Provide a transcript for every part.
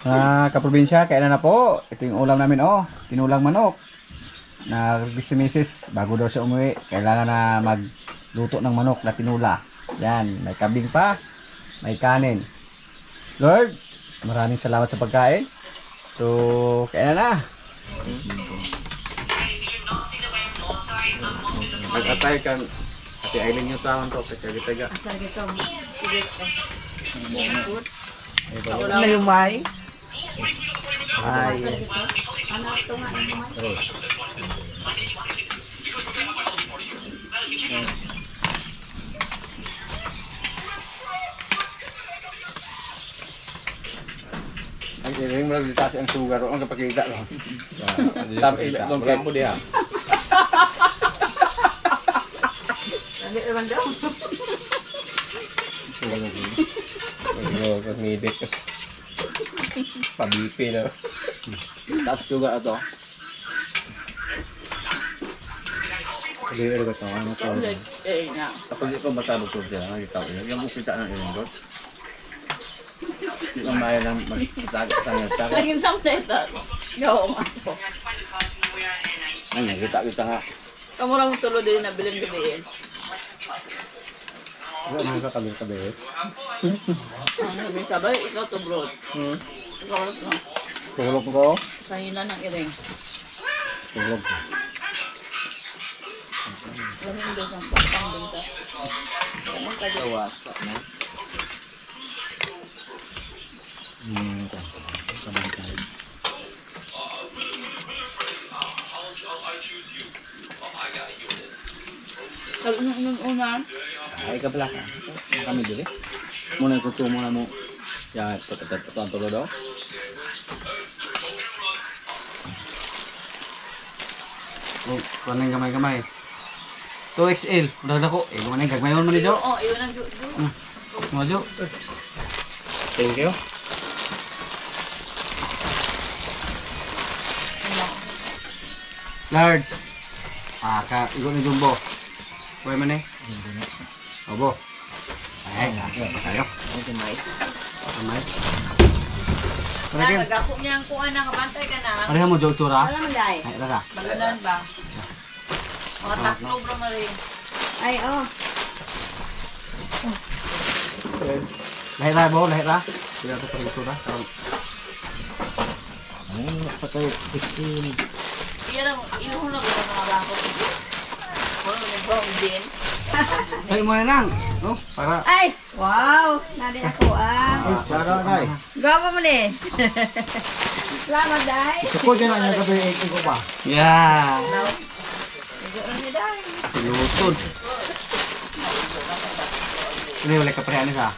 Kaprobinsya, kailan na po? Ito yung ulam namin, oh. Tinulang manok. Si Mrs. bago daw siya umuwi, kailangan na magluto ng manok na tinula. Yan, may kabing pa, may kanin. Lord, maraming salamat sa pagkain. So, kailan na? Nag-atay kan Ate Aileen yung tawon to, pagkagitaga. Asal gitu. Sige. Ano yung may? Ay, Anak to nga yung mga. Ang iring mo litasin ang sugar o ang kapakita lang. Tapi itong kaya mo diha. Lagi naman daw. Ano, pag nidit. Pabipi na. Tapos juga ito. Hindi rin ba ito? Ano ito? Eh, na. Kapag ito matalo ko dyan, nakikita ko yan. Yung makita ng iring doon. Yung maya lang magtagit-tagit. Lagi sampai ito. Yo, ako. Ano, kita nga. Kamu lang tulo din na bilang gabiin. Ano ka kami-kabi eh? Ano, may sabay, ikaw to bro. Ikaw to. Tulog ko. Sa hila ng iring. Tulog ko. Alam mo doon ang pagpang din sa. Ano ka dyan? Wasa na. Nag-unang-unang. Ay ka pala ka. Kami dili. Muna ko tumo na mo. Ya, ang tulo daw. oh, kuha ng gamay-gamay. 2XL, udah ko. Eh, gumana yung gagmayon mo ni Jo. Oo, iwan ang juju. Mga Jo. Thank you. Large. Igo ni Jumbo. Kuha man eh. Obo. Ay, tayo. Kamay. Parang Nagako niya ang kuha na kabantay ka na. pareha mo Jo tsura. Wala man dahil. Ay, rara. Magalan ba? Mga taklo bro marin. Ay, oh. Lahit ra bo, lahit ra. Sila to parang tsura. Ay, patay. Ikin. Iyan ang iluhon na gusto mga bangko. Kung may brown din. Ay, mo na nang. No, para Ay! Wow! Nadi ako ah. Sara na. Gawa mo ni. Salamat day. Ko din ang gabi ko pa. yeah. Siguro ni day. Lutod. Ini wala ka pareha ni sa.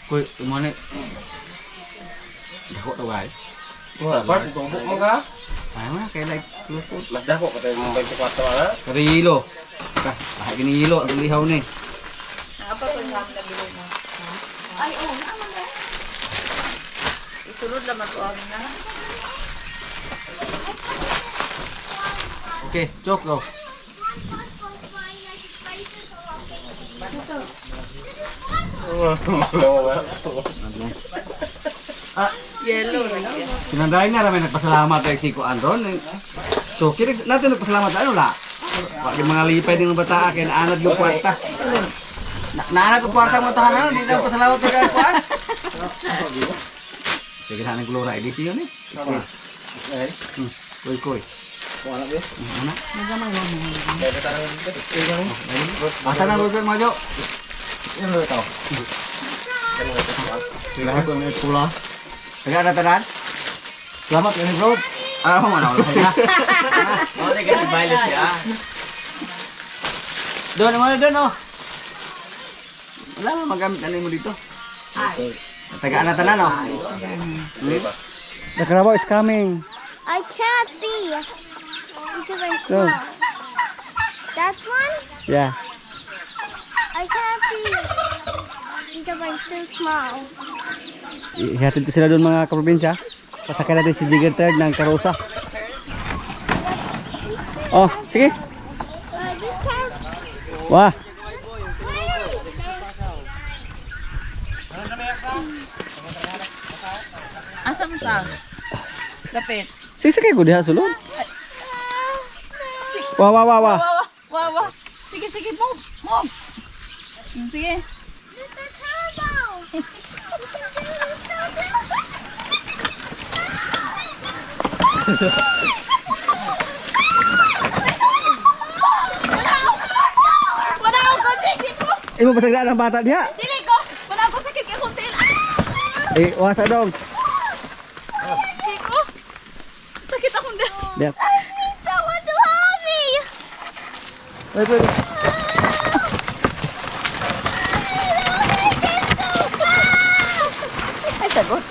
Kuy, mo ni. Dako to guys. Wala pa tubo mo ka. Ay, mo kay like lutod. Mas dako patay mo 24 ara. Karilo. Kahit ginilo, ang lihaw ni. Apa pa sa amin nabili mo? Ay, oh, naman day. Isunod naman ko ang na. Okay, chok daw. Yellow na yan. Pinanday na ramay nagpasalamat kay Siko Andron. So, kini natin nagpasalamat ano la. Wag yung mga lipay din ng bata kay naanad yung kwarta. Naanad yung kwarta mo tahanan, di na pasalamat kay kwarta. Sige sana glora edisi yun eh. Sige. Koy koy. Wala ba? Ana. Nagamay mo mo. Asa na lugar mo jo? Ano ito? Lahat ng pula. Taga na tanan. Selamat ini bro. Ah, mo na wala na. Oh, nagani baile siya. Doon mo doon oh. Wala na magamit ano mo dito. Taga na tanan oh. The crab is coming. I can't see because I'm small. That one? Yeah. I can't see because I'm still small. Ihatid ko sila doon mga kaprobinsya. Pasakay natin si Jigger Third ng karusa. Oh, sige. This car. Wah. Asa mo ta? Lapit. Sisakay ko diha sulod. Wah, wah, wah, wah. Wawa. Sige, sige, move. Move. Sige. Mr. Turbo! Panaw ko, sige ko. Imo pasagdaan ang bata diha. Dili ko. Panaw ko, sakit ka kong tail. Wasa dong. Sige ko. Sakit akong tail. Diha. Someone to help me! Wait, wait. Ay, sagot.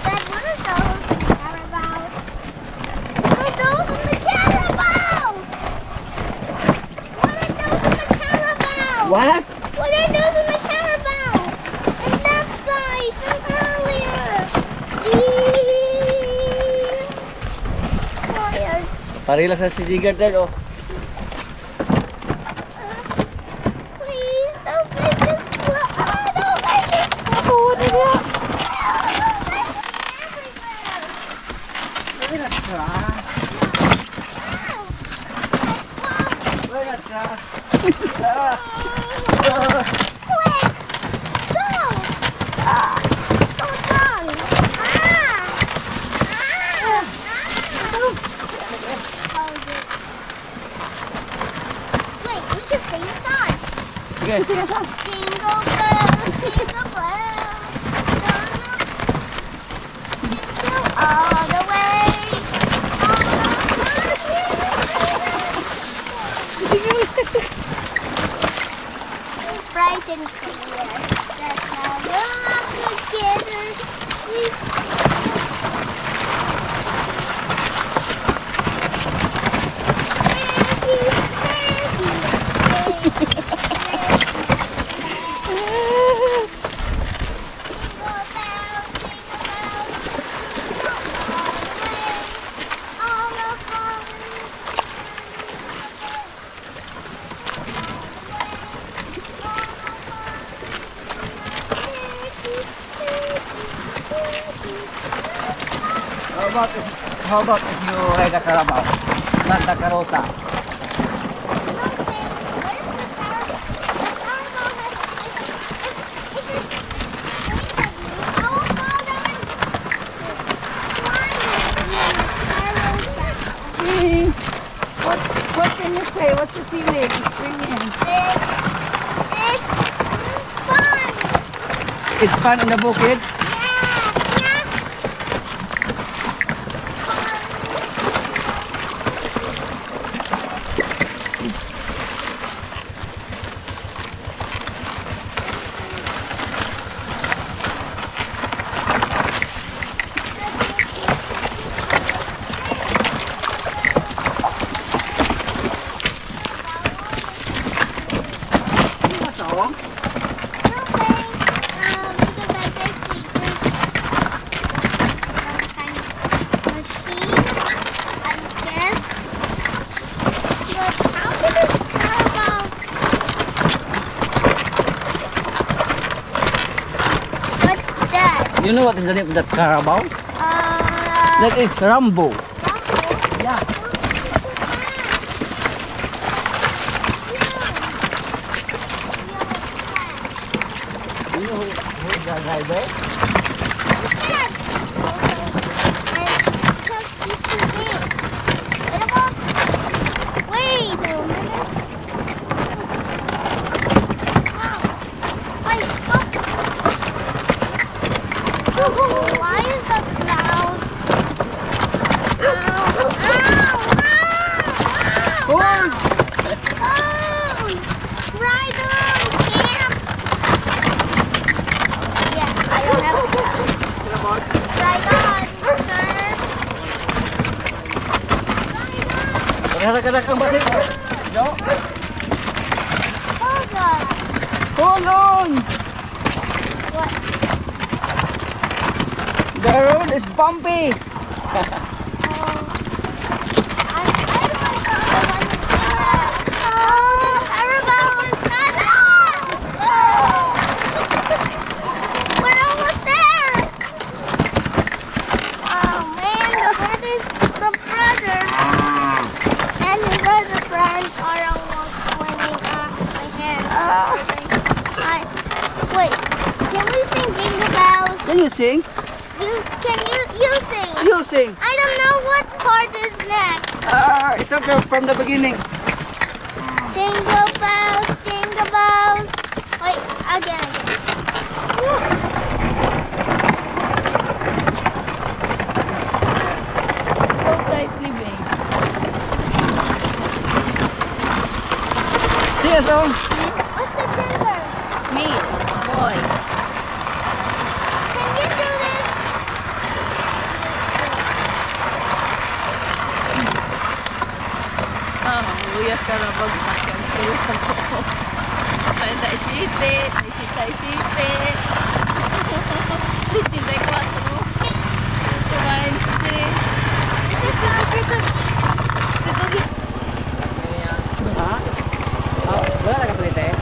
Dad, what is those carabao? What are those in the carabao? What are those in the carabao? What? What are those in the carabao? And that side from earlier. Tired. Parila sa si Jigard dad oh. Please, don't make it slow. Don't make it slow. What is it? Wait, we can sing a song. Sige. Jingle bells, jingle bells, jingle all the way. It's bright and clear. That's how we all together. How about if you ride a Carabao? Not the Karosa. What can you say? What's your feeling? Experience. It's fun in the bukid. You know what is the name of that Carabao? That is Rambo. Yeah. You know who's the guy there? Wait a minute. Why is the cloud? Right on, camp. Yeah, I don't have right on, sir. Kadang-kadang basit. Jo. Hold on. Hold on! What? The road is bumpy! Wait, can we sing Jingle Bells? Can you sing? You sing? You sing! I don't know what part is next. It's okay from the beginning. Jingle bells, jingle bells. Wait, again. So tightly, babe. Sing a song! What's the gender? Me, boy. Can you do this? Mahuyas ka na pag sakyan. Sa tayo siyete, sa isip tayo siyete. Sa isip tayo 4. Kumain siyete. Ito sakita. Ito si... Ha? Oh, wala na kapalit eh.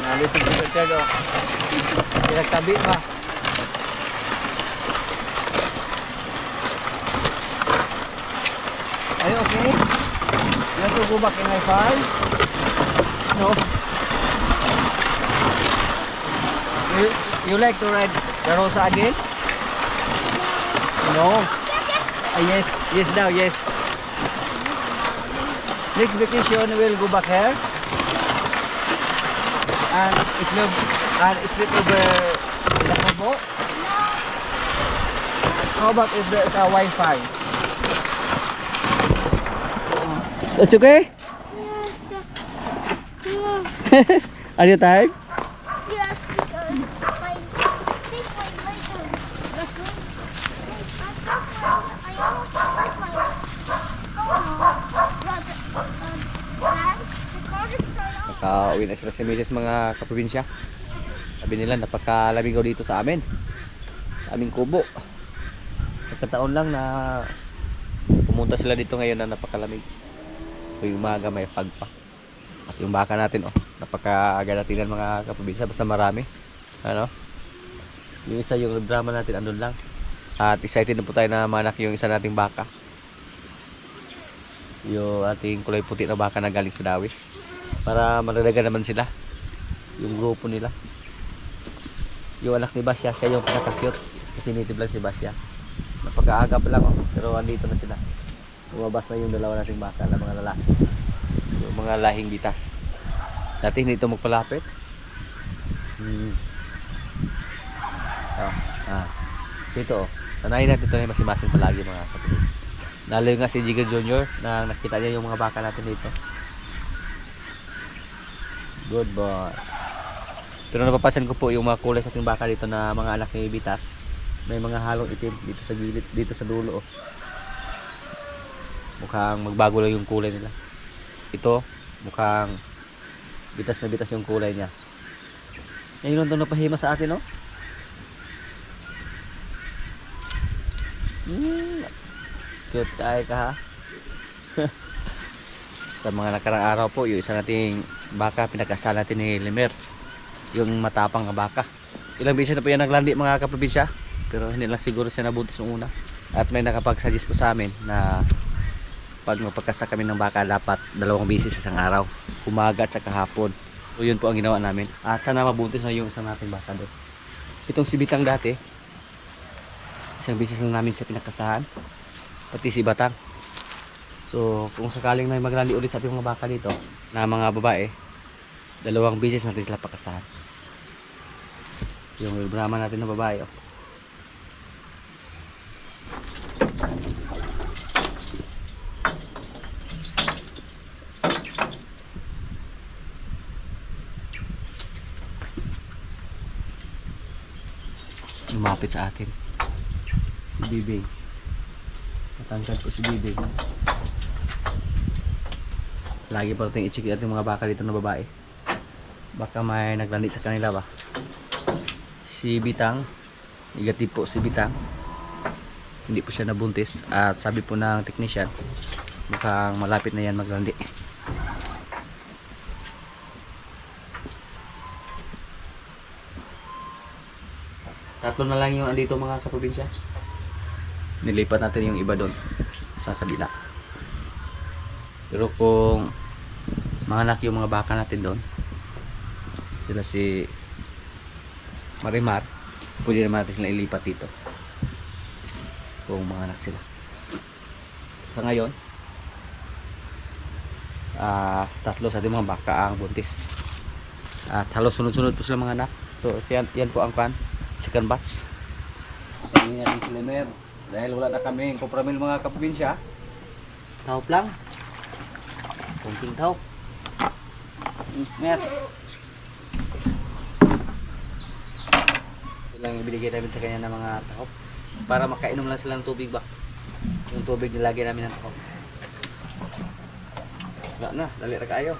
Nalisig ko sa tiyago. Pinagtabi pa. Are you okay? You want to go back in my farm? No. You like to ride the Rosa again? No. Yes, yes now, yes. Next vacation we'll go back here and sleep over in the Cabo. How about if there's a Wi-Fi? It's okay? Yes. Are you tired? Yes, because my feet were later. I almost broke my Nakauwi na sila si Mrs. mga kaprobinsya. Sabi nila napakalamig daw dito sa amin. Sa aming kubo. Nagkataon lang na pumunta sila dito ngayon na napakalamig. Tuwing umaga may fog pa. At yung baka natin napakagalatingan mga kaprobinsya. Basta marami. Ano? Yung isa yung drama natin andun lang. At excited na po tayo na manak yung isa nating baka. Yung ating kulay puti na baka na galing sa Dawis. Para maradagan naman sila. Yung grupo nila. Yung anak ni Basya, siya yung pinaka-cute. Kasi native lang si Basya. Napaka-aga pa lang pero andito na sila. Lumabas na yung dalawa nating baka na mga lalaki. Yung mga lahing bitas. Dati hindi ito magpalapit. Dito sanayin natin ito na masimasin palagi mga kapatid. Lalo nga si Jigger Jr. na nakita niya yung mga baka natin dito. Good boy. Pero napapasan ko po yung mga kulay sa ating baka dito na mga anak ni Bitas. May mga halong itim dito sa gilid, dito sa dulo. Mukhang magbago lang yung kulay nila. Ito, mukhang bitas na bitas yung kulay niya. Ngayon lang ito napahima sa atin, no? Cute tayo ka, ha? Sa mga nakarang araw po, yung isa nating baka pinagkasal natin ni Limer. Yung matapang na baka. Ilang beses na po yan naglandi mga kaprobinsya. Pero hindi lang siguro siya nabuntis ng una. At may nakapag-suggest po sa amin na pag magpagkasta kami ng baka, dapat 2 beses sa isang araw. Umaga at sa kahapon. So yun po ang ginawa namin. At sana mabuntis na yung isang nating baka doon. Itong si Bitang dati, isang beses lang namin siya pinagkasahan. Pati si Batang. So kung sakaling may maglandi ulit sa ating mga baka dito na mga babae, 2 beses natin sila pakasahan. Yung Brahma natin na babae, oh. lumapit sa atin. Si Bibing. Matangkad po si Bibing. Lagi pa natin i-check natin mga baka dito na babae. Baka may naglandi sa kanila ba. Si Bitang, negative po si Bitang. Hindi po siya nabuntis at sabi po ng technician, mukhang malapit na yan maglandi. Tatlo na lang yung andito mga kaprobinsya. Nilipat natin yung iba doon sa kabila. Pero kung manganak yung mga baka natin doon, sila si Marimar, pwede naman natin sila ilipat dito kung manganak sila. Sa ngayon, tatlo sa ating mga baka ang buntis at halos sunod-sunod po sila mga anak. So yan po ang second batch. Tingnan natin sila mer dahil wala na kami kupramil mga kaprobinsya. Tahop lang, kunting tahop mer. Lang ibigay namin sa kanya ng mga tahop para makainom lang sila ng tubig ba. Yung tubig nilagay namin ng tahop. Wala na, dali ra kayo.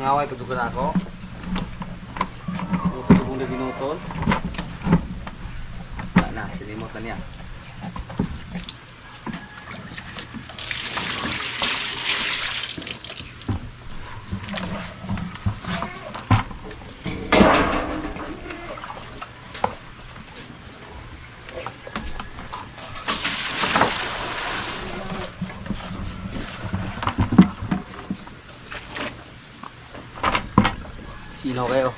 Ngaway pagtugon ako. Pagtugon na ginutol. Wala na, sinimot na niya. Sino kayo?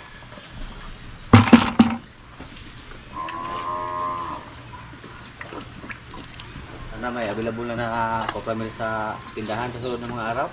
Sana may available na Copramil sa tindahan sa sunod ng mga araw.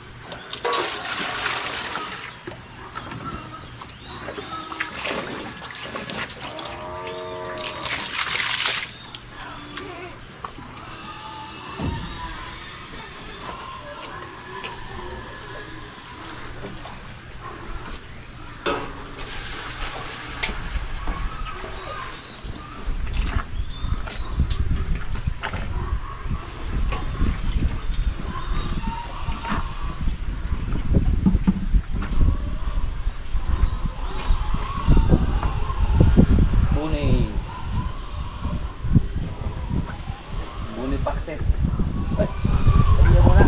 Bunit pa kasi. Ay, sabihin mo na.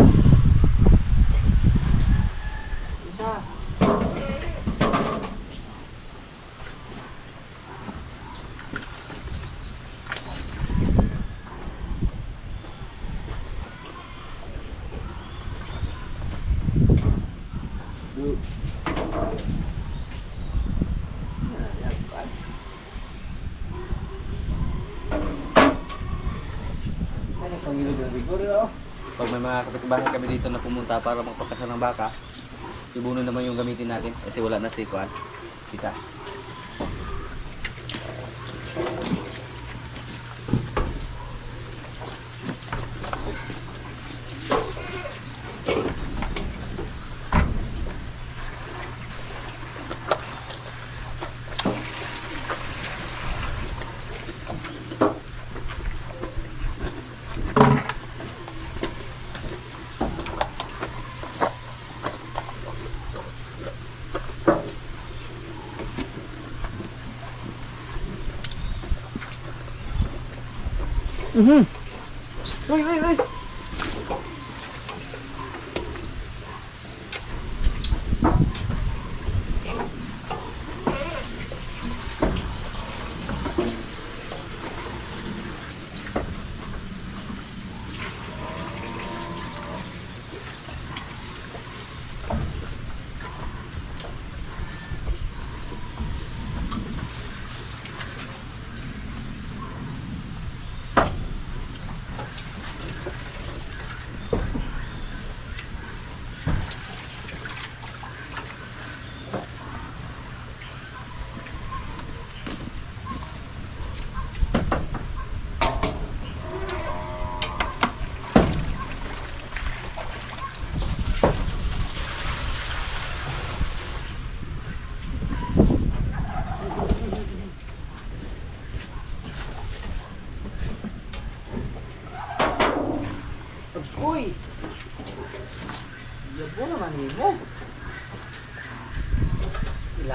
Isa. Pag may mga kapitbahay kami dito na pumunta para magpakasal ng baka, ibuno naman yung gamitin natin kasi wala na si Kuan, Titas. Uy, uy, uy.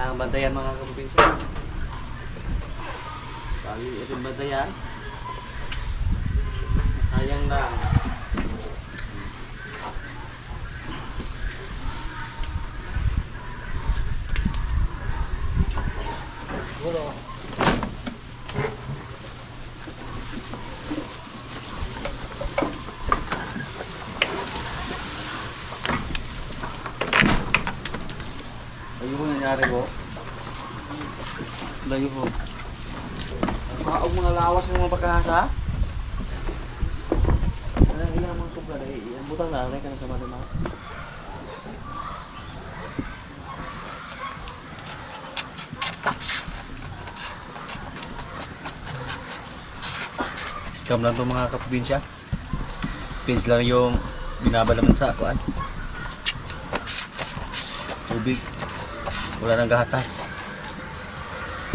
Kailangan bantayan mga kaprobinsya. Bali itin bantayan. Sayang lang. Siguro. Layo ko nangyari ko. Layo ko. Ang mga lawas ng mga pagkahasa. Ilang mga sobra dahil ang butang na ka na sama naman. Scam lang to mga kaprobinsya. Pins lang yung binabalaman sa akuan. Tubig. Wala nang gatas.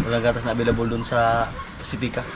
Wala nang gatas na available dun sa Pasifika.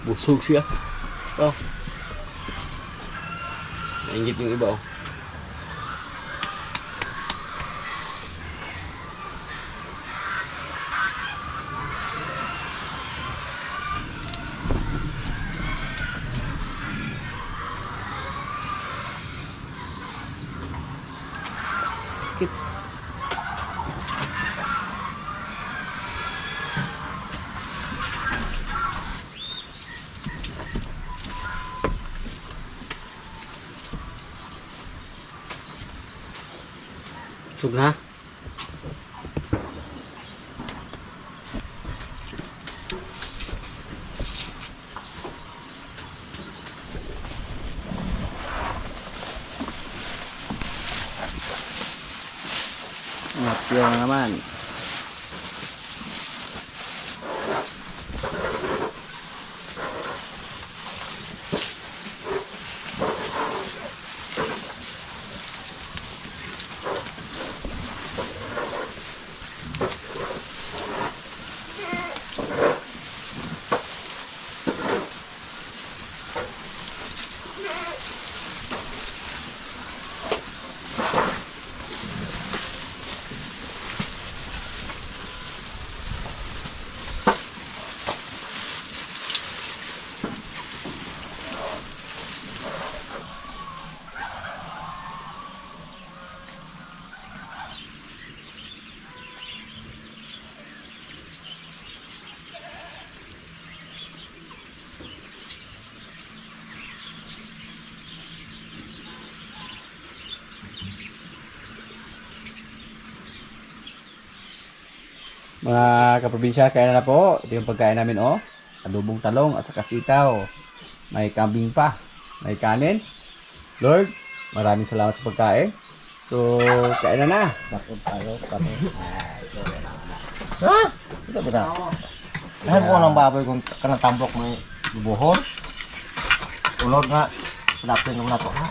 Busog siya. Oh. Nainggit yung iba oh. Sakit. Sug na. Ngapyo na naman. Mga kaprobinsya, kaya na po. Ito yung pagkain namin oh. Adobong talong at saka sitaw. May kambing pa. May kanin. Lord, maraming salamat sa pagkain. So, kain na. Bakit tayo? Ha? Ito ba na? Dahil ko ng baboy kung kanang tambok may bubuhon. Ulod nga. Pinapin naman na to ha.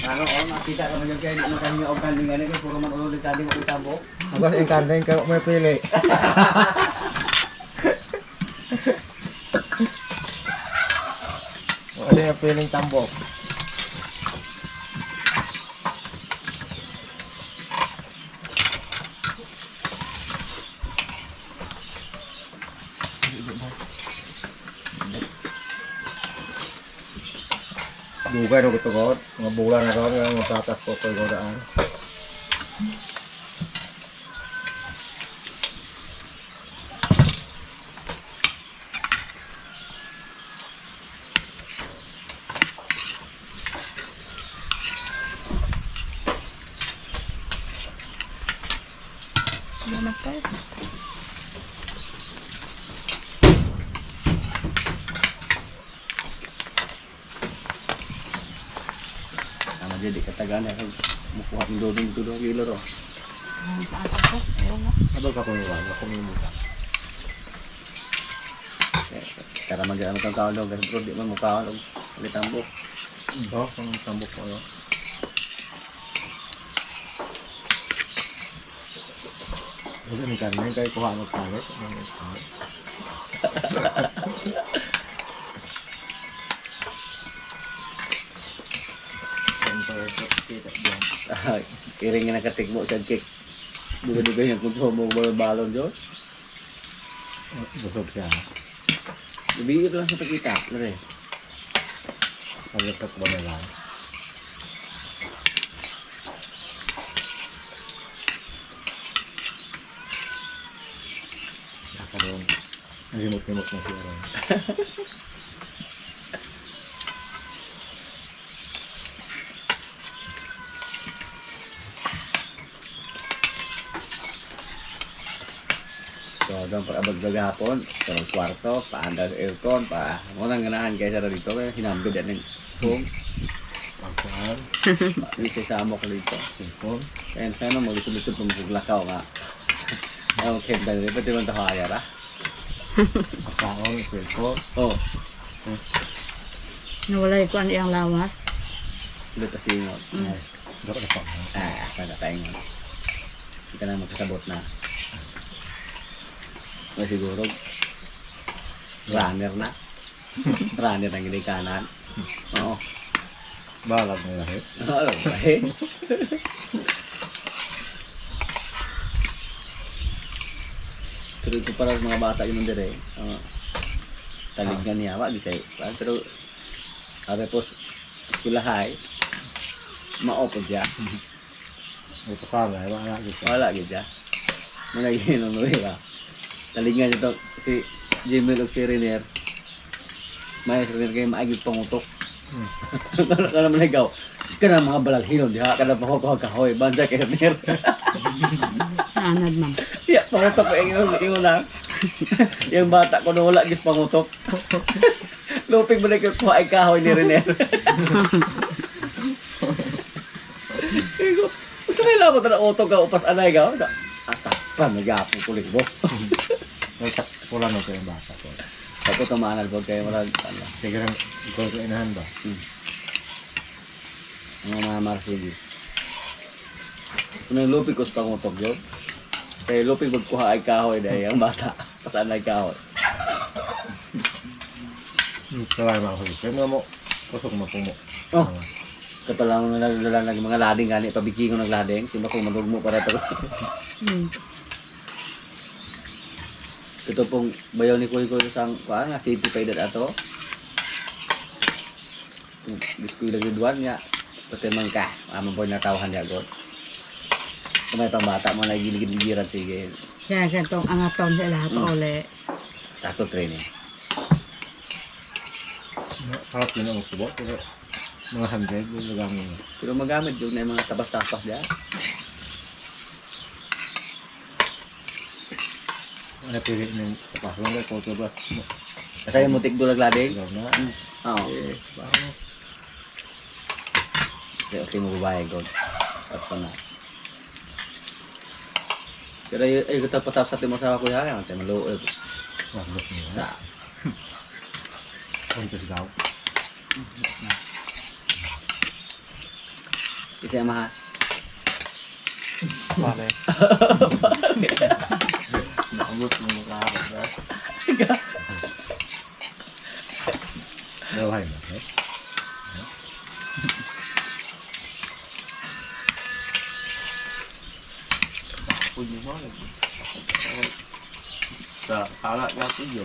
Ano nakita ka man kayo makan yung kanding ngani kay puro man ulit tadi mo itabo. Agos yung kandeng kayo may pili. Kasi yung piling tambok. Dugay na ito God. Mga bulan na ron. Mga tatas ko ito godaan. Salamat tayo. Sama jadi katagan ya kan. Mukuha ng dodong ito 2 kilo ro. Ang taas ako. Ayaw mo. Abag ka kumiwan. Ako mimuta. Cara mag-ano kang kaon daw kasi bro di man mukha og litambok. Ito, kung tambok ko. Kasi may karne, kayo kuha ng karet. Kiring nga nakatikbo sa cake. Duga-duga yung kung sumo balon Diyos. Busog siya. Ibigit lang sa pagkita. Lare. Pagkatak ba na lang? Nakaroon. Nalimot-limot na siya rin. So, doon para abag gagapon. So, kwarto, paandar aircon, munang ganahan kaysa na dito. Kaya hinambid yan yung phone. Pagkaan, Isa sa amo ko dito. cellphone, Kaya sana mo gusto-gusto pumuglakaw nga. Okay, dahil pati man tayo kaya ra. pagkaon, cellphone. Oh, Nawala ko ang iyang lawas. ulit na singot. Ay, dito na pa. Sana tayo nga. Hindi ka na magkasabot na. O siguro, runner na. Runner ang ginikanan. Oo. Balag na lahit. Ano ba eh? Pero ito para sa mga bata yun dire. Talignan niya, wag di sa'yo. Pero, sabi po, skulahay, maopod siya. Ito ka ba? Wala dito. Wala gid siya. Mga ginom no ba. Talignan ito si Jimmy og si Renier. May si Renier kay maagi pangutok. Kana man ikaw. Kana mga balalhinon diha kana pa kahoy banda kay Renier. Anad man. Ya pangutok ko ingon na. Yung bata ko no wala gis pangutok. Lupig man kay kuha ay kahoy ni Renier. Ego, gusto may labot na utok ka upas anay ka. Asakpan nagapo kulit mo. Wala na ito yung bata ko. Tapos tumaanal po kayo marag ano. Sige lang, ikaw ko inahan ba? Mga mga marsigi. Kung lupig ko sa pangutok yun. Kaya lupig magkuha ay kahoy dahil ang bata. Pasaan ay kahoy. Kaya mga huli. Kaya nga mo, kusok mo pumo. Oh. Katalang nalala ng mga lading gani. Pabiking ko ng lading. Sino kung manug mo para ito. Ito pong bayaw ni Kuy Kuy sa nga city pa edad ato. Diskuy lagi duwan niya. Pati man ka. Amang po natawahan niya god. Kung may pambata mo na giligid-ligiran sige. Kaya sa itong angaton sila pa uli. Sakto training. Harap yun ang kubo. Pero mga 100, yung lagamit mo. Pero magamit yun na yung mga tabas-tapas diyan. Ano pili ng kapasong na kung tubas mo. Kasi yung mutik dulag lading. Ikaw na. Oo. Yes, bago. Okay mo babae god. Tapos na. Pero ay kita patap sa timo sa kuya kan tay maluoy Wagos mo. sa Kuntos daw. isa maha. Pare. Nakamot mo mukha ka ba? Dawahay mo, eh? Punya banget. Salah aku yo.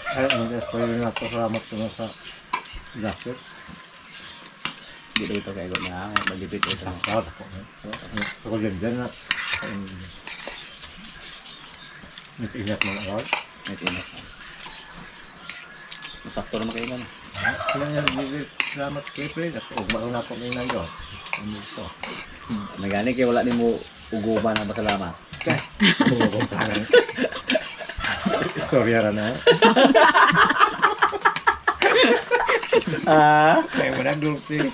Ay, ang pwede na ito salamat ko na sa Dapat. Di daw ito kaya na. Malipit ito. Tangkal ako. Ako dyan na. Nag-ingat mo na ako. Nag-ingat na. Masakto naman kayo na. Kaya nga, salamat siyempre. Huwag mauna ako may nandiyo. Ano ito? Nagani kaya wala ni mo uguban na masalamat. Bubungkaran. Istorya na na. Ah, Kaya mo na, Dulce.